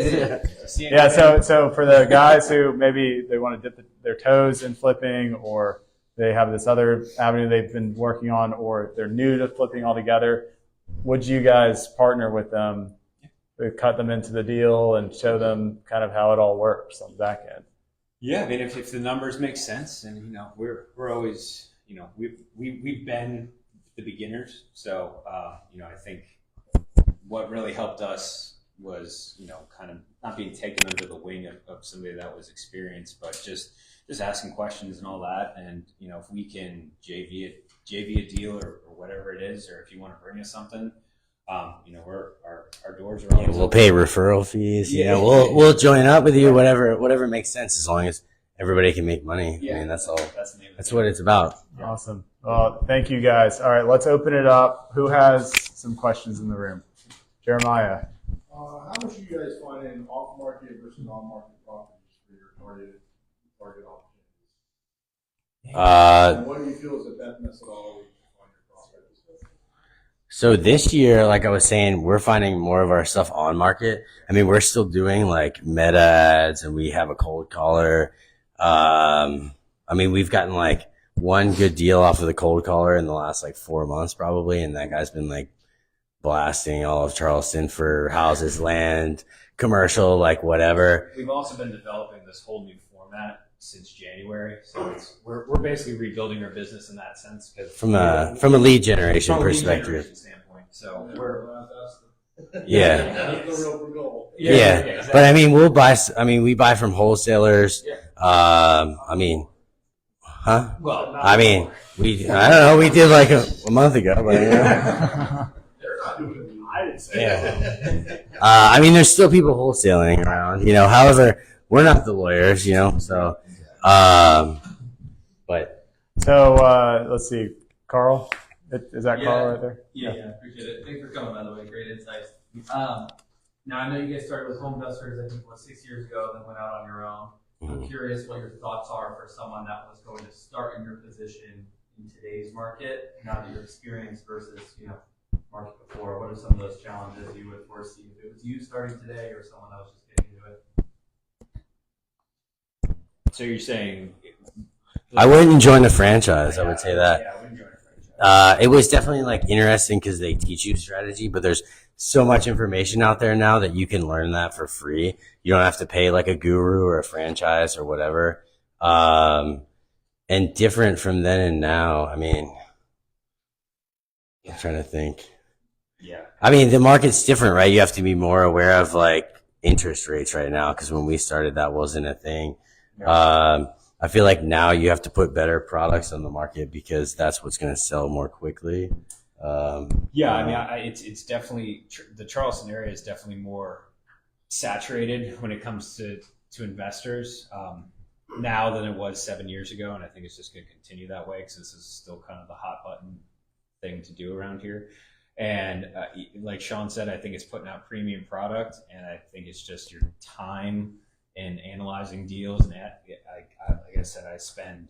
Yeah, so for the guys who maybe they want to dip their toes in flipping, or they have this other avenue they've been working on, or they're new to flipping altogether, would you guys partner with them, cut them into the deal, and show them kind of how it all works on the back end? Yeah, I mean, if the numbers make sense, and, you know, we're always, you know, we've been the beginners, so you know, I think what really helped us was, you know, kind of not being taken under the wing of somebody that was experienced, but just asking questions and all that. And, you know, if we can JV a deal or whatever it is, or if you want to bring us something, you know, our doors are always We'll open. pay referral fees. Yeah. You know, we'll join up with you, whatever makes sense, as long as everybody can make money. Yeah. I mean, that's all. That's the name of That's the what it's about. Yeah. Awesome. Well, thank you guys. All right, let's open it up. Who has some questions in the room? Jeremiah. How much are you guys finding off-market versus on-market properties for your target opportunities? And what do you feel is the best methodology to find your prospects? So this year, like I was saying, we're finding more of our stuff on market. I mean, we're still doing like meta ads, and we have a cold caller. I mean, we've gotten like one good deal off of the cold caller in the last like 4 months probably. And that guy's been like blasting all of Charleston for houses, land, commercial, like whatever. We've also been developing this whole new format since January, so we're basically rebuilding our business in that sense. From a lead generation from a lead perspective. generation standpoint. So Yeah. That's the real goal. Yeah. exactly. But I mean, we buy from wholesalers. Yeah. I mean, huh? Well, not I mean, I don't know, we did like a month ago, but you know. I didn't say Yeah. I mean, there's still people wholesaling around, you know, however, we're not the lawyers, you know, so, but. So let's see, Carl. Is that Carl right there? Yeah, appreciate it. Thanks for coming, by the way. Great insights. Now, I know you guys started with Home Investors, I think, 6 years ago, then went out on your own. I'm curious what your thoughts are for someone that was going to start in your position in today's market, now that you're experienced versus, you know, market before. What are some of those challenges you would foresee if it was you starting today or someone that was just getting into it? So you're saying I wouldn't join a franchise, I would say that. Yeah, I wouldn't join a franchise. It was definitely like interesting because they teach you strategy, but there's so much information out there now that you can learn that for free. You don't have to pay like a guru or a franchise or whatever. And different from then and now. I mean, I'm trying to think. Yeah. I mean, the market's different, right? You have to be more aware of like interest rates right now, because when we started, that wasn't a thing. I feel like now you have to put better products on the market because that's what's going to sell more quickly. Yeah, I mean, it's definitely, the Charleston area is definitely more saturated when it comes to investors now than it was 7 years ago, and I think it's just going to continue that way because this is still kind of the hot button thing to do around here. And like Sean said, I think it's putting out premium product, and I think it's just your time in analyzing deals. And like I said, I spend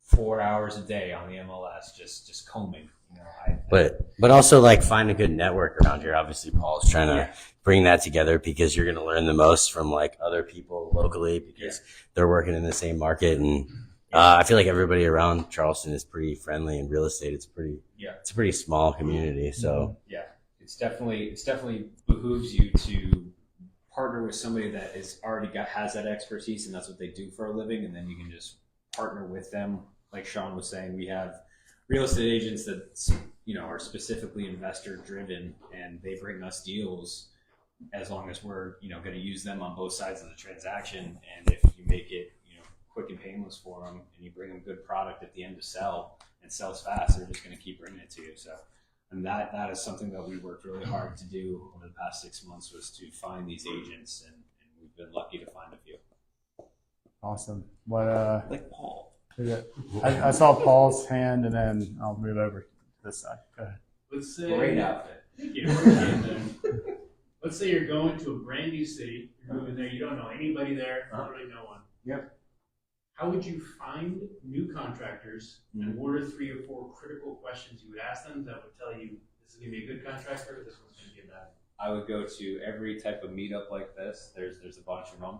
4 hours a day on the MLS, just combing. But also like find a good network around here. Obviously, Paul's trying to bring that together because you're going to learn the most from like other people locally because they're working in the same market. And I feel like everybody around Charleston is pretty friendly in real estate. It's a pretty small community. So it's definitely behooves you to partner with somebody that is has that expertise and that's what they do for a living, and then you can just partner with them. Like Sean was saying, we have real estate agents that are specifically investor driven, and they bring us deals as long as we're going to use them on both sides of the transaction. And if you make it quick and painless for them, and you bring them good product at the end to sell and sells fast, they're just going to keep bringing it to you. So, and that is something that we worked really hard to do over the past 6 months, was to find these agents, and we've been lucky to find a few. Awesome. What Like Paul. I saw Paul's hand, and then I'll move over to this side. Go ahead. Let's say, Great outfit. let's say you're going to a brand new city, you're moving there, you don't know anybody there, literally no one. Yep. How would you find new contractors, and what are 3 or 4 critical questions you would ask them that would tell you this is going to be a good contractor, this one's going to be a bad? I would go to every type of meetup like this. There's a bunch of them.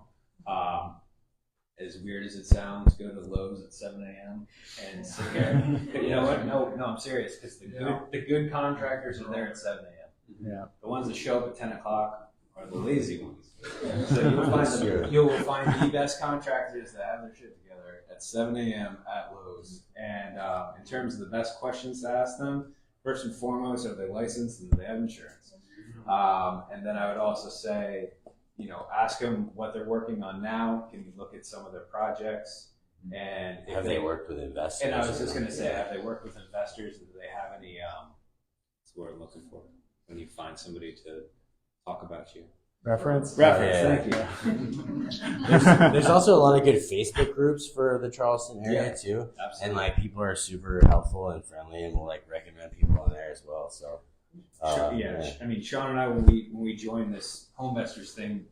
As weird as it sounds, go to Lowe's at 7 a.m. and sit there. You know what? No, I'm serious, because the good contractors are there at 7 a.m. Yeah. The ones that show up at 10 o'clock are the lazy ones. So you'll find the best contractors that have their shit together at 7 a.m. at Lowe's. And in terms of the best questions to ask them, first and foremost, are they licensed and do they have insurance? And then I would also say, ask them what they're working on now. Can you look at some of their projects? And have they worked with investors? And I was just going to say, have they worked with investors? And do they have any, that's what I'm looking for when you find somebody to talk about you. Reference. Thank you. There's also a lot of good Facebook groups for the Charleston area too. Absolutely. And like people are super helpful and friendly and will like recommend people on there as well. So I mean, Sean and I, when we joined this Homevestors thing,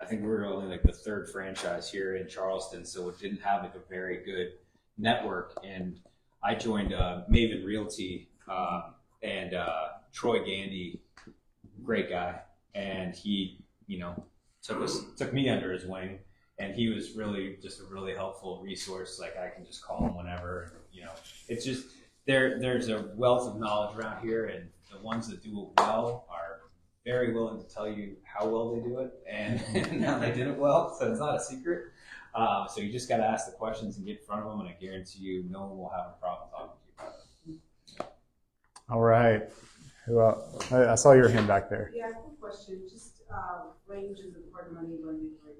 I think we were only like the 3rd franchise here in Charleston, so it didn't have like a very good network. And I joined Maven Realty and Troy Gandy, great guy, and he took me under his wing, and he was really just a really helpful resource. Like I can just call him whenever. It's just there's a wealth of knowledge around here, and the ones that do it well are very willing to tell you how well they do it and how they did it well. So it's not a secret. So you just got to ask the questions and get in front of them, and I guarantee you no one will have a problem talking to you about it. All right. Who else? I saw your hand back there. Yeah, quick question, just ranges of what money you're lending right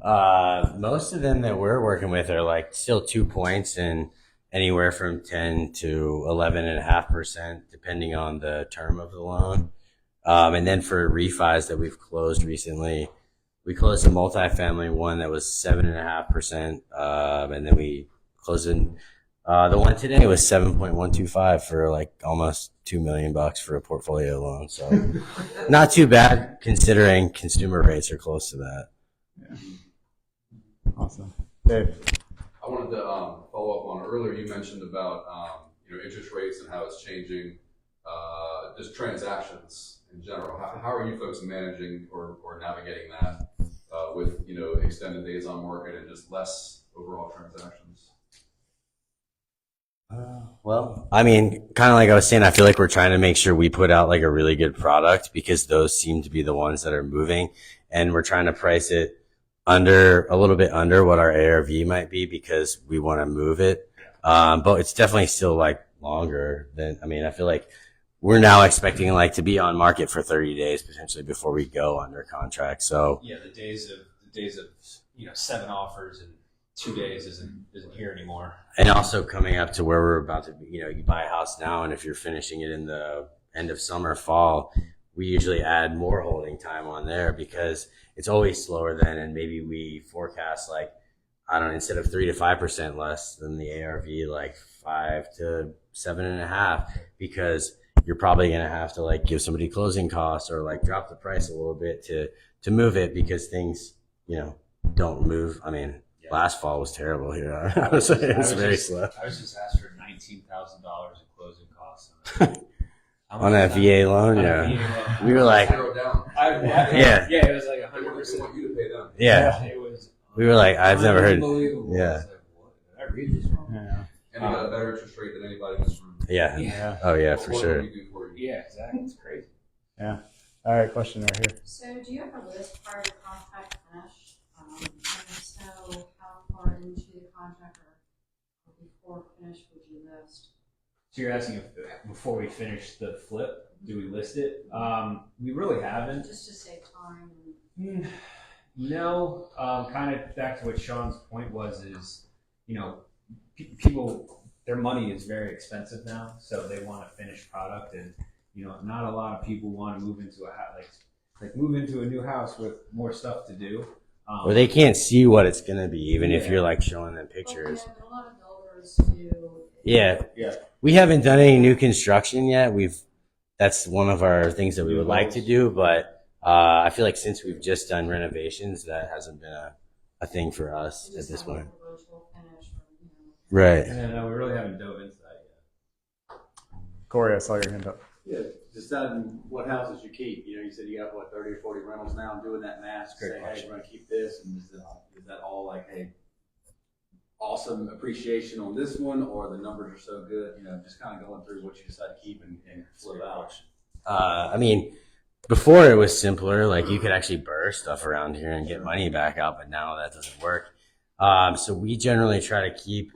now? Most of them that we're working with are like still 2 points and anywhere from 10 to 11.5%, depending on the term of the loan. And then for refis that we've closed recently, we closed a multifamily one that was 7.5%. And then we closed in, the one today was 7.125 for like almost $2 million for a portfolio loan. So not too bad considering consumer rates are close to that. Yeah. Awesome. Dave. I wanted to follow up on earlier. You mentioned about interest rates and how it's changing, just transactions in general. How are you folks managing or navigating that with extended days on market and just less overall transactions? Well, I mean, kind of like I was saying, I feel like we're trying to make sure we put out like a really good product because those seem to be the ones that are moving, and we're trying to price it a little bit under what our ARV might be because we want to move it. But it's definitely still like longer than, I feel like we're now expecting like to be on market for 30 days potentially before we go under contract. So yeah, the days of 7 offers in 2 days isn't here anymore. And also coming up to where we're about to be, you buy a house now, and if you're finishing it in the end of summer, fall, we usually add more holding time on there because it's always slower then, and maybe we forecast like, I don't know, instead of 3 to 5% less than the ARV, like 5 to 7.5, because you're probably going to have to like give somebody closing costs or like drop the price a little bit to move it because things, don't move. last fall was terrible here. It was very slow. I was just asked for $19,000 in closing costs. On that VA loan, yeah. We were like, Zero down. Yeah. Yeah, it was like They 100%. want you to pay them. yeah. It was. We were like, I've never heard. Unbelievable. Yeah. I was like, what? Did I read this wrong? Yeah. And you got a better interest rate than anybody in this room. Yeah. Yeah. Oh yeah, for What sure. can we do for you? Yeah, exactly. It's crazy. All right, question right here. So do you have a list prior to contract finish? And if so, how far into the contract or before finish would you list? So you're asking if before we finish the flip, do we list it? We really haven't. Just to save time. No, kind of back to what Sean's point was is, people, their money is very expensive now, so they want a finished product, and not a lot of people want to move into a house, like move into a new house with more stuff to do. Or they can't see what it's gonna be, even if you're like showing them pictures. Well, yeah, but a lot of builders do. Yeah. Yeah. We haven't done any new construction yet. That's one of our things that we would like to do, but I feel like since we've just done renovations, that hasn't been a thing for us at this point. Right. And we really haven't dove into that yet. Corey, I saw your hand up. Yeah, deciding what houses you keep. You said you got 30 or 40 rentals now, and doing that math. Great Say, hey, question. we're gonna keep this, and is that all like, hey, awesome appreciation on this one, or the numbers are so good? Just kind of going through what you decide to keep and flip out. I mean, before it was simpler. Like you could actually burr stuff around here and get money back out, but now that doesn't work. So we generally try to keep.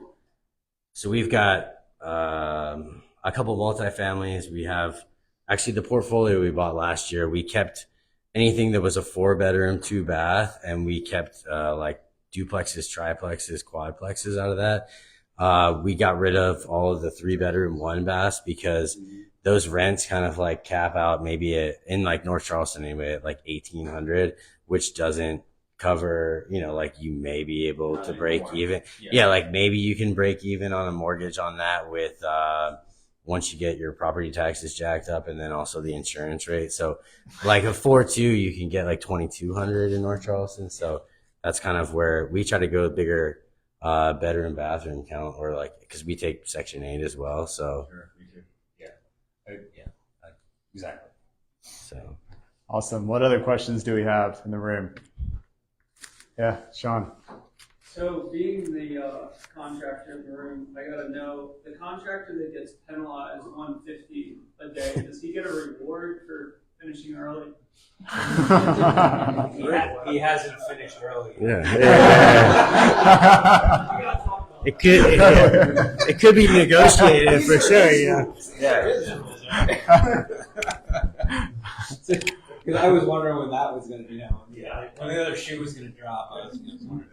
So we've got a couple multifamilies. We have actually the portfolio we bought last year. We kept anything that was a 4-bedroom, 2-bath, and we kept like duplexes, triplexes, quadplexes out of that. We got rid of all of the 3-bedroom, 1-baths because those rents kind of like cap out maybe in like North Charleston anyway at like $1,800, which doesn't cover, like you may be able to break even. Yeah, like maybe you can break even on a mortgage on that with once you get your property taxes jacked up and then also the insurance rate. So like a 4.2, you can get like $2,200 in North Charleston. So that's kind of where we try to go bigger bedroom bathroom count, or like because we take Section 8 as well. So Sure, me too. Exactly. so Awesome. What other questions do we have in the room? Yeah, Sean. So being the contractor in the room, I gotta know, the contractor that gets penalized $150 a day, does he get a reward for finishing early? He hasn't finished early. it could be negotiated for sure. Because I was wondering when that was going to, when the other shoe was going to drop. I was wondering.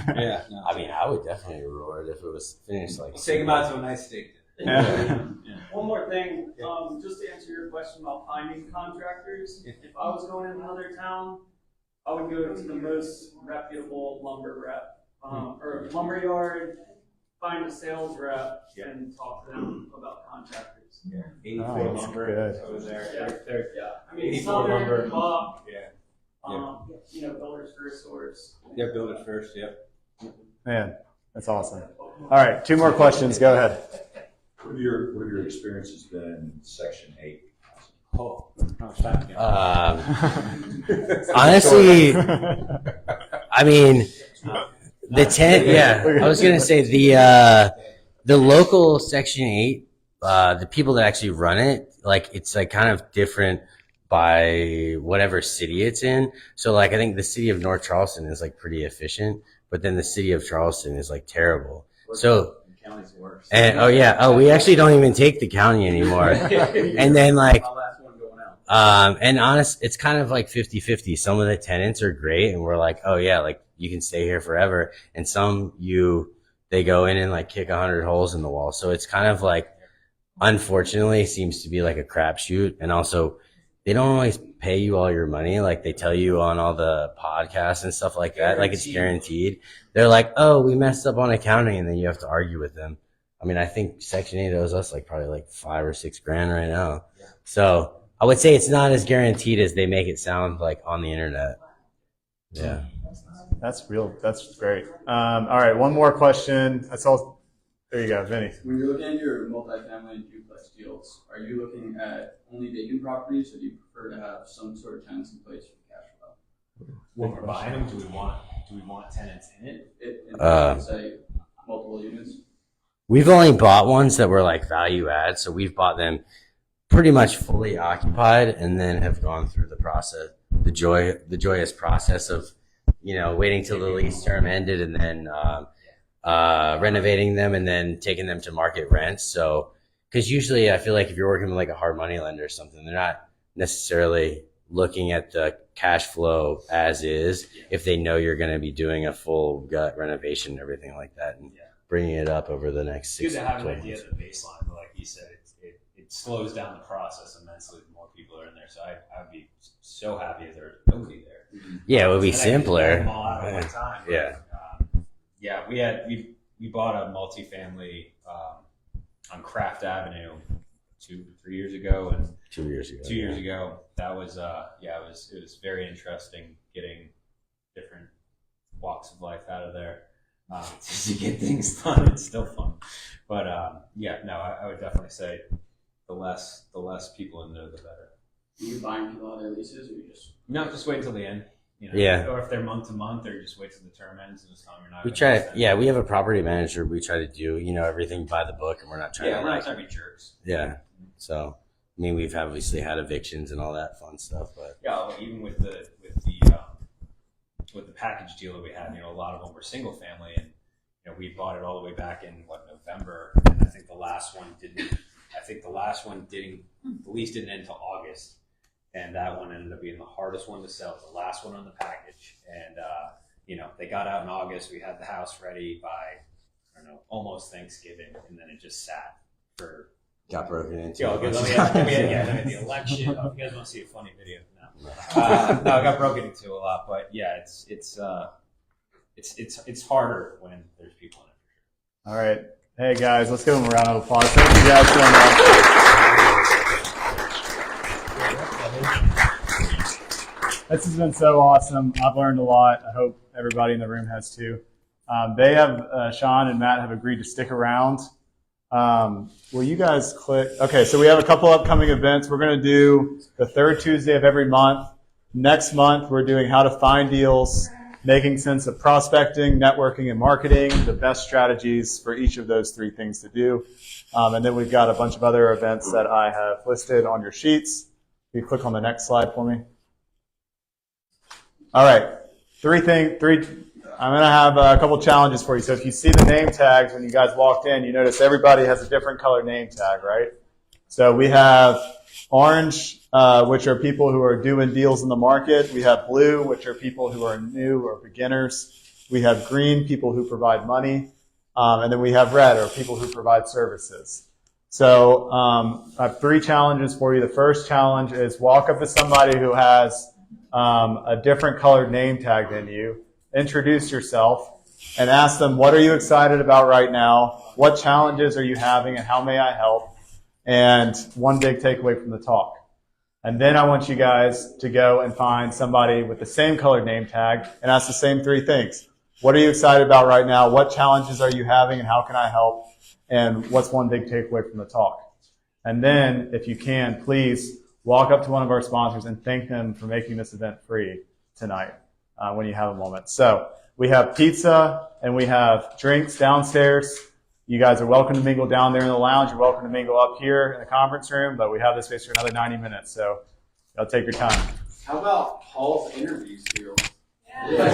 Yeah. No. I mean, I would definitely reward if it was finished like. Take him out to a nice steak Yeah. One more thing, just to answer your question about finding contractors, if I was going in another town, I would go to the most reputable lumber rep, or lumber yard, find a sales rep, and talk to them about contractors. Yeah. 84 Oh, that's lumber. good. Over there. Yeah. They're I mean, 84 Southern, lumber. Buck, Yeah. Builders First Source. They're build it first, yep. Man, that's awesome. All right, 2 more questions. Go ahead. What have your experiences been in Section 8? Oh, stop. Honestly, I mean, the tent. Yeah, I was gonna say the local Section 8, the people that actually run it, like it's like kind of different by whatever city it's in. So like I think the city of North Charleston is like pretty efficient, but then the city of Charleston is like terrible. So. County's worse. And we actually don't even take the county anymore. And then like, and honest, it's kind of like 50-50. Some of the tenants are great and we're like, oh yeah, like you can stay here forever. And some they go in and like kick 100 holes in the wall. So it's kind of like, unfortunately, seems to be like a crapshoot. And also they don't always pay you all your money. Like they tell you on all the podcasts and stuff like that, like it's guaranteed. They're like, oh, we messed up on accounting. And then you have to argue with them. I mean, I think Section 8 owes us like probably like $5 or $6 grand right now. So I would say it's not as guaranteed as they make it sound like on the internet. Yeah. That's real. That's great. All right, one more question. That's all. There you go, Vinny. When you're looking at your multifamily and duplex deals, are you looking at only vacant properties, or do you prefer to have some sort of tenants in place for cash flow? When we're buying them, do we want tenants in it? Say multiple units. We've only bought ones that were like value add, so we've bought them pretty much fully occupied, and then have gone through the process, the joyous process of, waiting till the lease term ended, and then renovating them, and then taking them to market rent. So, because usually I feel like if you're working with like a hard money lender or something, they're not necessarily looking at the cash flow as is if they know you're going to be doing a full gut renovation and everything like that, and bringing it up over the next 6 It's good to have an months. idea of the baseline, but like you said, it slows down the process immensely the more people are in there. So I'd be so happy if there's nobody there. Yeah, it would be And I could simpler. get them all out at one time. Yeah. We bought a multifamily on Craft Avenue 2 or 3 years ago, and 2 years ago. 2 years ago, that was it was very interesting getting different walks of life out of there to get things done. It's still fun, but I would definitely say the less people in there, the better. Are you buying people out their leases, or you just wait until the end. Yeah. Or if they're month to month, or you just wait till the term ends and just tell them you're not. We gonna try. extend. Yeah, we have a property manager. We try to do everything by the book, and we're not trying to We're not trying to be jerks. Yeah. So we've obviously had evictions and all that fun stuff, but Even with the package deal that we had, a lot of them were single family, and we bought it all the way back in November, and I think the last one didn't. The lease didn't end until August, and that one ended up being the hardest one to sell. The last one on the package, and they got out in August. We had the house ready by almost Thanksgiving, and then it just sat for. got broken into. Let me the election. Oh, if you guys want to see a funny video? No, it got broken into a lot, but yeah, it's harder when there's people in it. All right. Hey, guys, let's give them a round of applause. Thank you guys so much. This has been so awesome. I've learned a lot. I hope everybody in the room has too. Sean and Matt have agreed to stick around. Will you guys click? Okay, so we have a couple upcoming events. We're going to do the third Tuesday of every month. Next month, we're doing how to find deals, making sense of prospecting, networking, and marketing, the best strategies for each of those three things to do. And then we've got a bunch of other events that I have listed on your sheets. You click on the next slide for me. All right, I'm going to have a couple challenges for you. So if you see the name tags when you guys walked in, you notice everybody has a different color name tag, right? So we have orange, which are people who are doing deals in the market. We have blue, which are people who are new or beginners. We have green, people who provide money. And then we have red, or people who provide services. So I have three challenges for you. The first challenge is walk up to somebody who has a different colored name tag than you. Introduce yourself and ask them, what are you excited about right now? What challenges are you having, and how may I help? And one big takeaway from the talk. And then I want you guys to go and find somebody with the same colored name tag and ask the same three things. What are you excited about right now? What challenges are you having, and how can I help? And what's one big takeaway from the talk? And then, if you can, please walk up to one of our sponsors and thank them for making this event free tonight when you have a moment. So we have pizza and we have drinks downstairs. You guys are welcome to mingle down there in the lounge. You're welcome to mingle up here in the conference room, but we have this space for another 90 minutes, so y'all take your time. How about Paul's interview, Cyril? Yeah.